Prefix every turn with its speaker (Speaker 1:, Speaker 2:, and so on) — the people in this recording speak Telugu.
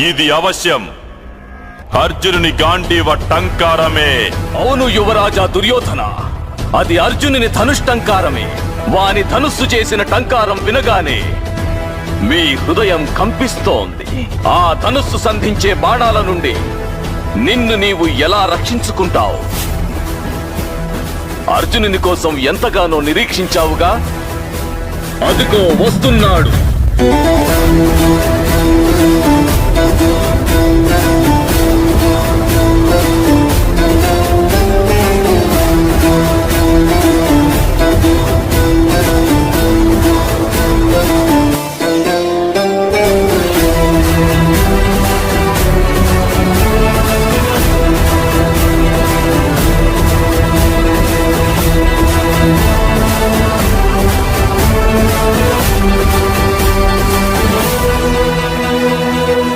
Speaker 1: ఇది అవశ్యం అర్జునుని గాంధీవ టంకారమే.
Speaker 2: అవును యువరాజా దుర్యోధన, అది అర్జునుని ధనుష్టంకారమే. వాని ధనుస్సు చేసిన టంకారం వినగానే మీ హృదయం కంపిస్తోంది. ఆ ధనుస్సు సంధించే బాణాల నుండి నిన్ను నీవు ఎలా రక్షించుకుంటావు? అర్జునుని కోసం ఎంతగానో నిరీక్షించావుగా, అదిగో వస్తున్నాడు.